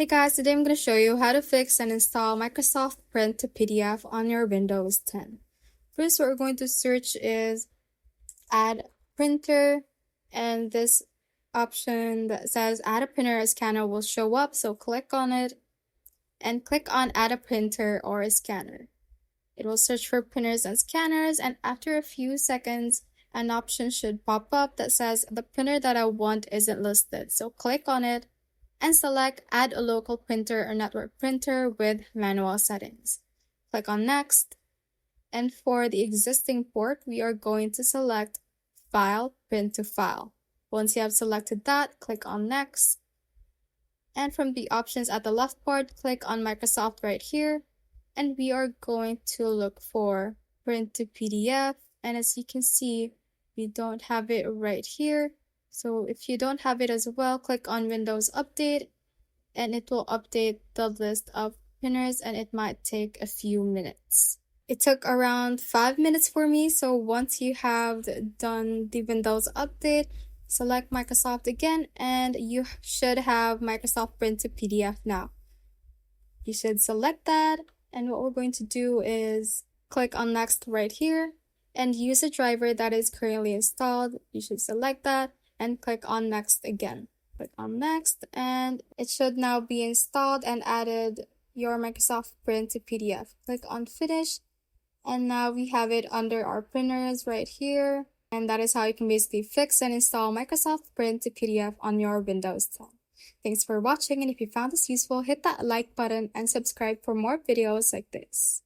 Hey guys, today I'm going to show you how to fix and install Microsoft Print to PDF on your Windows 10. First, what we're going to search is Add Printer, and this option that says Add a Printer or Scanner will show up, so click on it and click on Add a Printer or a Scanner. It will search for printers and scanners, and after a few seconds, an option should pop up that says the printer that I want isn't listed, so click on it and select Add a local printer or network printer with manual settings. Click on Next, and for the existing port, we are going to select File, Print to File. Once you have selected that, click on Next, and from the options at the left part, click on Microsoft right here, and we are going to look for Print to PDF, and as you can see, we don't have it right here. So if you don't have it as well, click on Windows Update and it will update the list of printers, and it might take a few minutes. It took around 5 minutes for me, so once you have done the Windows Update, select Microsoft again and you should have Microsoft Print to PDF now. You should select that, and what we're going to do is click on Next right here and use a driver that is currently installed. You should select that and click on Next again. Click on Next and it should now be installed and added your Microsoft Print to PDF. Click on Finish and now we have it under our printers right here, and that is how you can basically fix and install Microsoft Print to PDF on your Windows 10. Thanks for watching, and if you found this useful, hit that like button and subscribe for more videos like this.